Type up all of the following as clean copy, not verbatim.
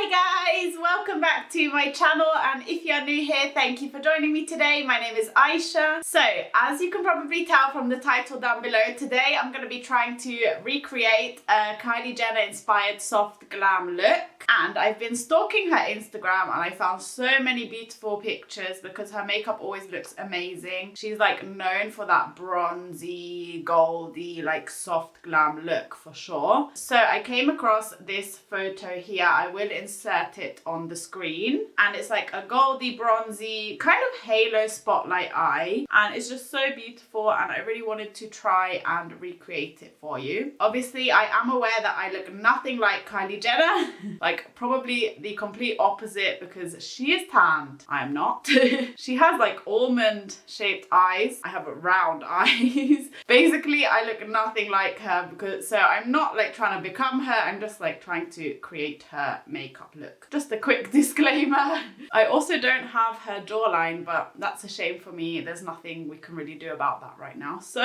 Hi guys, welcome back to my channel, and if you're new here, thank you for joining me today. My name is Aisha. So as you can probably tell from the title down below, today I'm going to be trying to recreate a Kylie Jenner inspired soft glam look. And I've been stalking her Instagram and I found so many beautiful pictures because her makeup always looks amazing. She's like known for that bronzy, goldy, like soft glam look for sure. So I came across this photo here. I will insert it on the screen. And it's like a goldy, bronzy, kind of halo spotlight eye. And it's just so beautiful and I really wanted to try and recreate it for you. Obviously, I am aware that I look nothing like Kylie Jenner. Like probably the complete opposite because she is tanned. I am not. She has like almond shaped eyes. I have round eyes. Basically, I look nothing like her because so I'm not like trying to become her. I'm just like trying to create her makeup look. Just a quick disclaimer. I also don't have her jawline, but that's a shame for me. There's nothing we can really do about that right now. So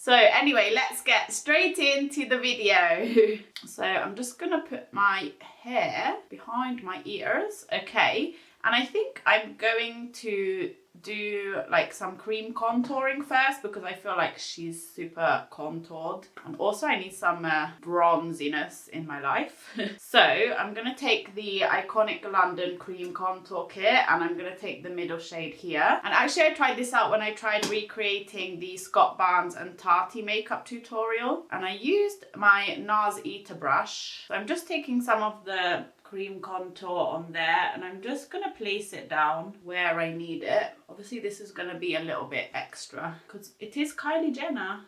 anyway, let's get straight into the video. So I'm just gonna put my hair behind my ears. Okay, and I think I'm going to do like some cream contouring first because I feel like she's super contoured, and also I need some bronziness in my life. So I'm gonna take the Iconic London cream contour kit and I'm gonna take the middle shade here. And actually I tried this out when I tried recreating the Scott Barnes and Tati makeup tutorial, and I used my NARS Eater brush. So I'm just taking some of the cream contour on there and I'm just gonna place it down where I need it. Obviously this is gonna be a little bit extra because it is Kylie Jenner,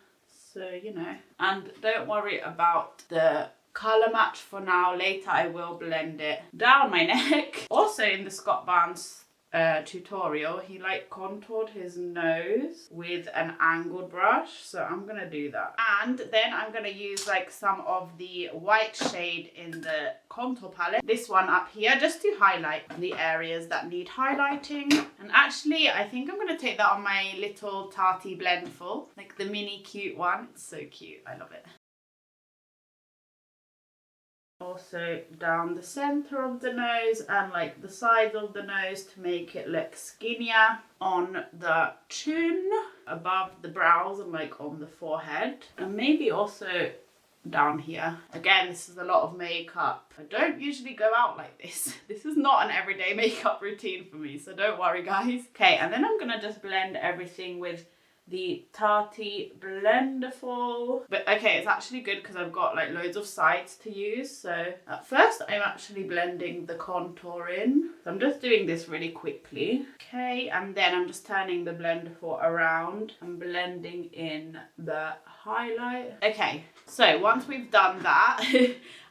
so you know. And don't worry about the color match for now. Later I will blend it down my neck. Also in the Scott Barnes tutorial, he like contoured his nose with an angled brush, so I'm gonna do that. And then I'm gonna use like some of the white shade in the contour palette, this one up here, just to highlight the areas that need highlighting. And actually I think I'm gonna take that on my little Tati Blendful, like the mini cute one. It's so cute, I love it. Also down the center of the nose and like the sides of the nose to make it look skinnier, on the chin, above the brows and like on the forehead, and maybe also down here. Again, this is a lot of makeup. I don't usually go out like this. This is not an everyday makeup routine for me, so don't worry guys. Okay, and then I'm gonna just blend everything with the Tati Blendful. But okay, it's actually good because I've got like loads of sides to use. So at first I'm actually blending the contour in. So I'm just doing this really quickly. Okay, and then I'm just turning the Blendful around and blending in the highlight. Okay, so once we've done that,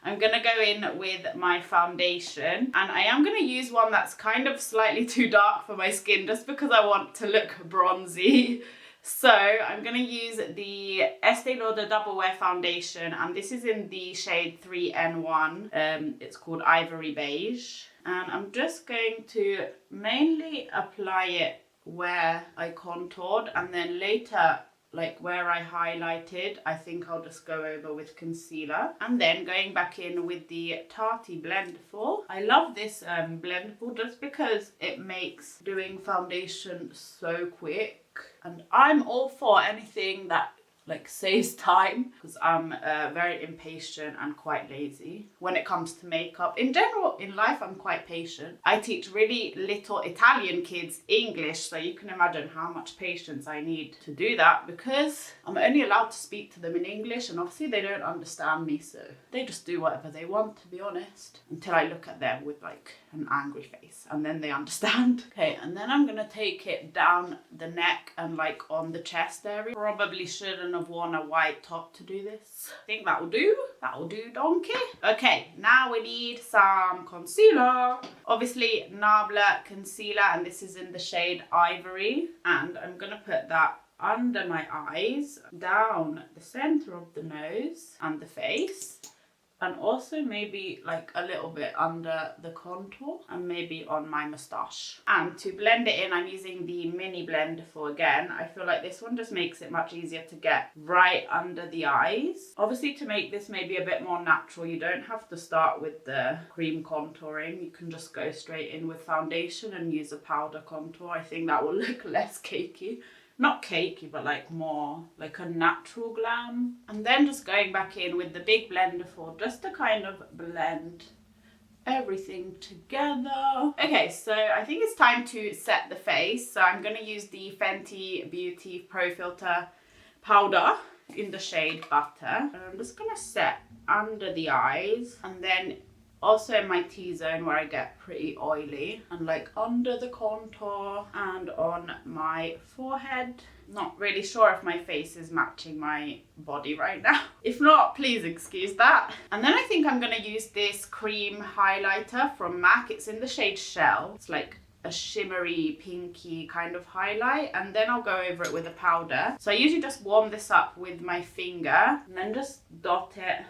I'm gonna go in with my foundation, and I am gonna use one that's kind of slightly too dark for my skin just because I want to look bronzy. So I'm going to use the Estee Lauder Double Wear Foundation, and this is in the shade 3N1. It's called Ivory Beige. And I'm just going to mainly apply it where I contoured, and then later, like where I highlighted, I think I'll just go over with concealer. And then going back in with the Tati Blendful. I love this Blendful just because it makes doing foundation so quick. And I'm all for anything that like saves time because I'm very impatient and quite lazy when it comes to makeup. In general, in life, I'm quite patient. I teach really little Italian kids English, so you can imagine how much patience I need to do that because I'm only allowed to speak to them in English, and obviously they don't understand me, so they just do whatever they want, to be honest, until I look at them with like an angry face and then they understand. Okay, and then I'm gonna take it down the neck and like on the chest area. Probably shouldn't have worn a white top to do this. I think that will do. That will do, donkey. Okay, now we need some concealer. Obviously, Nabla concealer, and this is in the shade Ivory. And I'm gonna put that under my eyes, down the center of the nose and the face. And also maybe like a little bit under the contour and maybe on my moustache. And to blend it in, I'm using the mini blend for again. I feel like this one just makes it much easier to get right under the eyes. Obviously, to make this maybe a bit more natural, you don't have to start with the cream contouring. You can just go straight in with foundation and use a powder contour. I think that will look less cakey. Not cakey, but like more like a natural glam. And then just going back in with the big blender for just to kind of blend everything together. Okay, so I think it's time to set the face. So I'm gonna use the Fenty Beauty Pro Filter powder in the shade Butter. And I'm just gonna set under the eyes and then also in my T-zone where I get pretty oily, and like under the contour and on my forehead. Not really sure if my face is matching my body right now. If not, please excuse that. And then I think I'm gonna use this cream highlighter from MAC. It's in the shade Shell. It's like a shimmery pinky kind of highlight, and then I'll go over it with a powder. So I usually just warm this up with my finger and then just dot it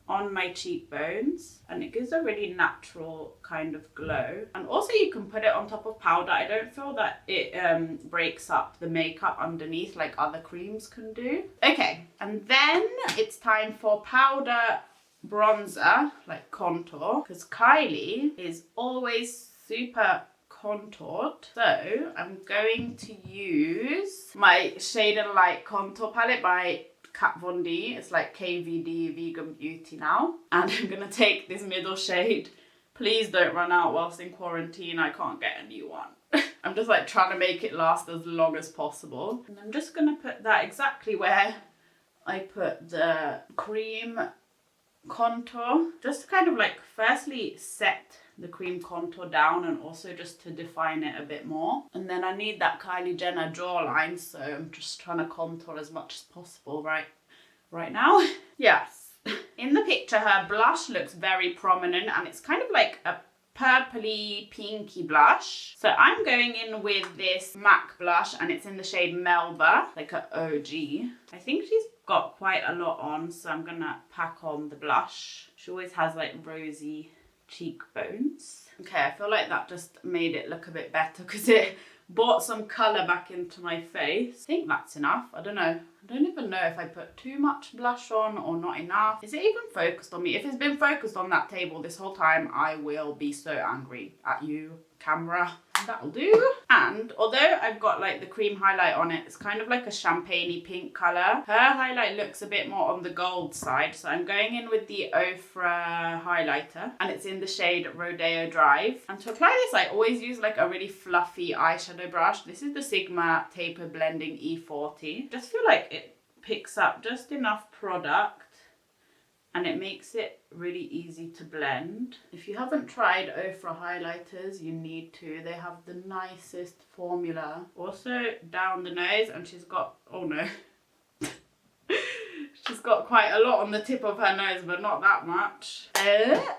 on my cheekbones, and it gives a really natural kind of glow. And also you can put it on top of powder. I don't feel that it breaks up the makeup underneath like other creams can do. Okay, and then it's time for powder bronzer, like contour, because Kylie is always super contoured. So I'm going to use my Shade and Light contour palette by Kat Von D. It's like KVD Vegan Beauty now. And I'm gonna take this middle shade. Please don't run out whilst in quarantine. I can't get a new one. I'm just like trying to make it last as long as possible. And I'm just gonna put that exactly where I put the cream contour. Just to kind of like firstly set the cream contour down and also just to define it a bit more. And then I need that Kylie Jenner jawline, so I'm just trying to contour as much as possible right now. Yes. In the picture, her blush looks very prominent and it's kind of like a purpley pinky blush. So I'm going in with this MAC blush and it's in the shade Melba, like an OG. I think she's got quite a lot on, so I'm gonna pack on the blush. She always has like rosy cheekbones. Okay, I feel like that just made it look a bit better because it brought some colour back into my face. I think that's enough. I don't know. I don't even know if I put too much blush on or not enough. Is it even focused on me? If it's been focused on that table this whole time, I will be so angry at you, camera. That'll do. And although I've got like the cream highlight on it, it's kind of like a champagne-y pink colour. Her highlight looks a bit more on the gold side, so I'm going in with the Ofra highlighter and it's in the shade Rodeo Drive. And to apply this, I always use like a really fluffy eyeshadow brush. This is the Sigma Taper Blending E40. Just feel like it picks up just enough product and it makes it really easy to blend. If you haven't tried Ofra highlighters, you need to. They have the nicest formula. Also down the nose, and she's got, oh no. She's got quite a lot on the tip of her nose, but not that much.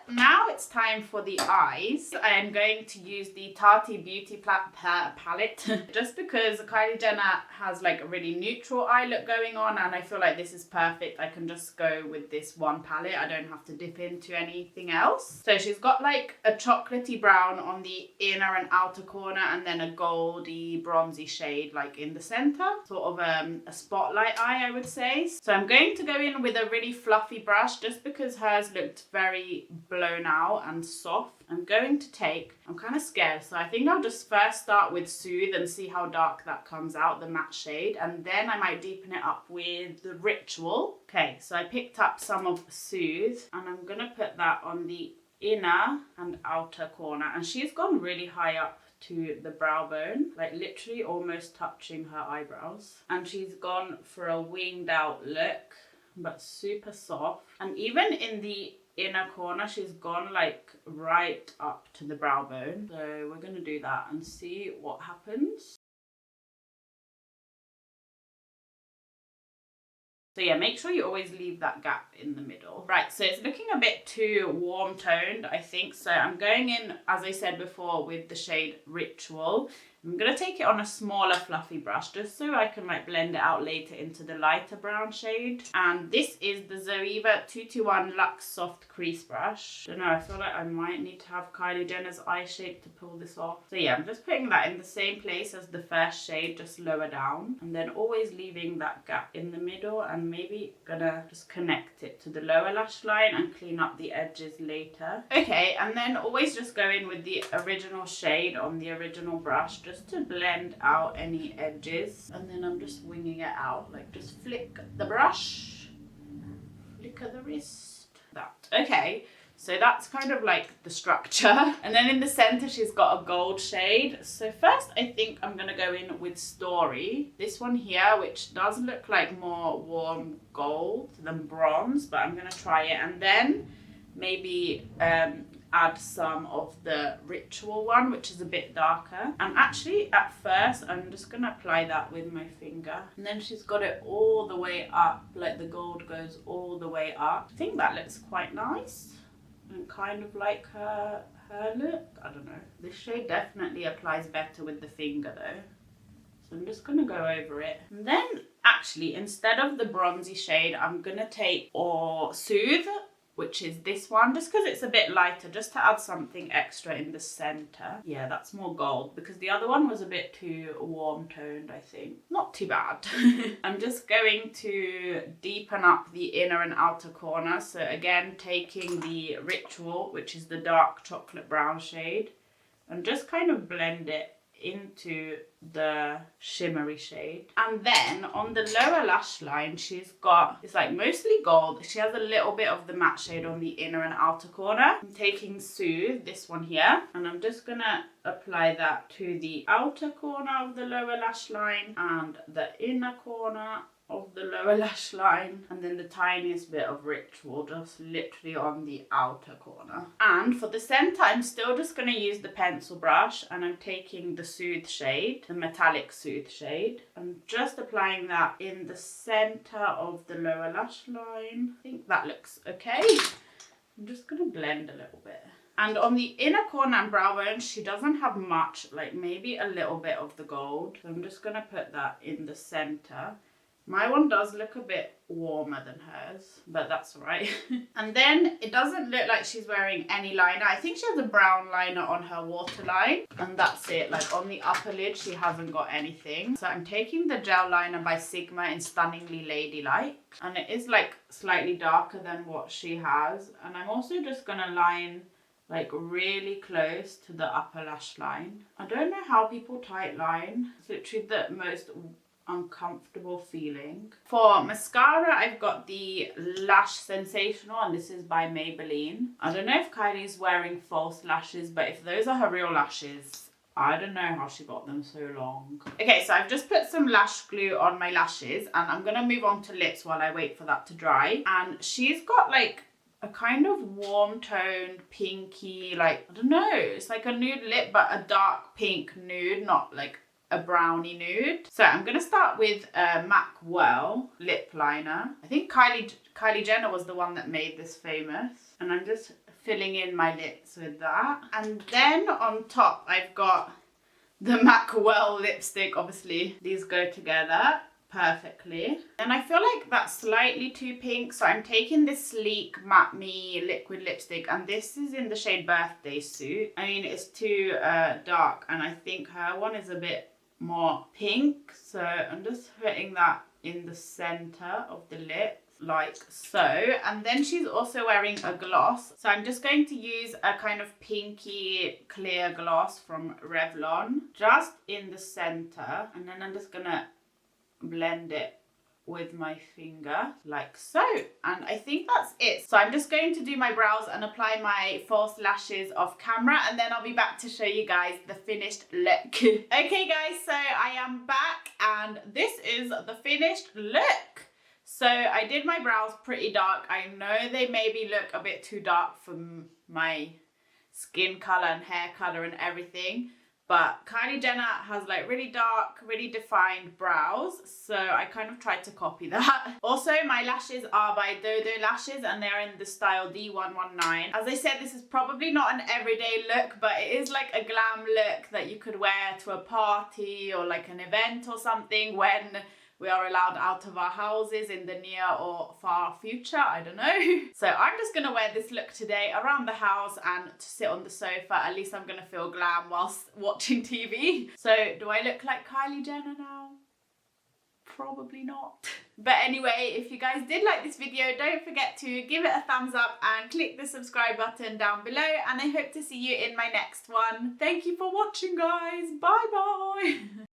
Now it's time for the eyes. I am going to use the Tati Beauty palette just because Kylie Jenner has like a really neutral eye look going on, and I feel like this is perfect. I can just go with this one palette. I don't have to dip into anything else. So she's got like a chocolatey brown on the inner and outer corner, and then a goldy bronzy shade like in the center. Sort of a spotlight eye, I would say. So I'm going to go in with a really fluffy brush just because hers looked very blown out and soft. I'm going to take, I'm kind of scared, so I think I'll just first start with Soothe and see how dark that comes out, the matte shade, and then I might deepen it up with the Ritual. Okay, so I picked up some of Soothe and I'm gonna put that on the inner and outer corner, and she's gone really high up to the brow bone, like literally almost touching her eyebrows, and she's gone for a winged out look but super soft. And even in the inner corner, she's gone like right up to the brow bone. So we're gonna do that and see what happens. So yeah, make sure you always leave that gap in the middle. Right, so it's looking a bit too warm toned, I think. So I'm going in, as I said before, with the shade Ritual. I'm going to take it on a smaller fluffy brush just so I can like blend it out later into the lighter brown shade. And this is the Zoeva 221 Luxe Soft Crease Brush. I don't know, I feel like I might need to have Kylie Jenner's eye shape to pull this off. So yeah, I'm just putting that in the same place as the first shade, just lower down. And then always leaving that gap in the middle, and maybe gonna just connect it to the lower lash line and clean up the edges later. Okay, and then always just go in with the original shade on the original brush just to blend out any edges. And then I'm just winging it out, like just flick the brush, flicker the wrist, that. Okay, so that's kind of like the structure. And then in the center, she's got a gold shade. So first, I think I'm gonna go in with Story. This one here, which does look like more warm gold than bronze, but I'm gonna try it. And then maybe add some of the Ritual one, which is a bit darker. And actually at first I'm just gonna apply that with my finger, and then she's got it all the way up, like the gold goes all the way up. I think that looks quite nice and kind of like her look. I don't know, this shade definitely applies better with the finger though, so I'm just gonna go over it. And then actually, instead of the bronzy shade, I'm gonna take Soothe, which is this one, just because it's a bit lighter, just to add something extra in the center. Yeah, that's more gold, because the other one was a bit too warm toned, I think. Not too bad. I'm just going to deepen up the inner and outer corner. So again, taking the Ritual, which is the dark chocolate brown shade, and just kind of blend it into the shimmery shade. And then on the lower lash line, she's got, it's like mostly gold. She has a little bit of the matte shade on the inner and outer corner. I'm taking Soothe, this one here, and I'm just gonna apply that to the outer corner of the lower lash line and the inner corner of the lower lash line, and then the tiniest bit of Ritual just literally on the outer corner. And for the center, I'm still just going to use the pencil brush, and I'm taking the Soothe shade, the metallic Soothe shade, and just applying that in the center of the lower lash line. I think that looks okay. I'm just going to blend a little bit. And on the inner corner and brow bone, she doesn't have much, like maybe a little bit of the gold. So I'm just going to put that in the center. My one does look a bit warmer than hers, but that's all right. And then it doesn't look like she's wearing any liner. I think she has a brown liner on her waterline, and that's it. Like on the upper lid, she hasn't got anything. So I'm taking the gel liner by Sigma in Stunningly Ladylike, and it is like slightly darker than what she has. And I'm also just gonna line like really close to the upper lash line. I don't know how people tight line. It's literally the most uncomfortable feeling. For mascara, I've got the Lash Sensational, and this is by Maybelline. I don't know if Kylie's wearing false lashes, but if those are her real lashes, I don't know how she got them so long. Okay, so I've just put some lash glue on my lashes, and I'm gonna move on to lips while I wait for that to dry. And she's got like a kind of warm toned pinky, like, I don't know, it's like a nude lip, but a dark pink nude, not like a brownie nude. So I'm gonna start with MAC Well lip liner. I think Kylie Jenner was the one that made this famous, and I'm just filling in my lips with that. And then on top, I've got the MAC Well lipstick. Obviously, these go together perfectly. And I feel like that's slightly too pink, so I'm taking this Sleek Matte Me liquid lipstick, and this is in the shade Birthday Suit. I mean, it's too dark, and I think her one is a bit more pink, so I'm just putting that in the center of the lip like so. And then she's also wearing a gloss, so I'm just going to use a kind of pinky clear gloss from Revlon just in the center, and then I'm just gonna blend it with my finger like so. And I think that's it. So I'm just going to do my brows and apply my false lashes off camera, and then I'll be back to show you guys the finished look. Okay guys, so I am back, and this is the finished look. So I did my brows pretty dark. I know they maybe look a bit too dark for my skin color and hair color and everything, But Kylie Jenner has like really dark, really defined brows, so I kind of tried to copy that. Also, my lashes are by Dodo Lashes and they're in the style D119. As I said, this is probably not an everyday look, but it is like a glam look that you could wear to a party or like an event or something when we are allowed out of our houses in the near or far future, I don't know. So I'm just gonna wear this look today around the house and to sit on the sofa. At least I'm gonna feel glam whilst watching TV. So do I look like Kylie Jenner now? Probably not. But anyway, if you guys did like this video, don't forget to give it a thumbs up and click the subscribe button down below, and I hope to see you in my next one. Thank you for watching, guys. Bye bye.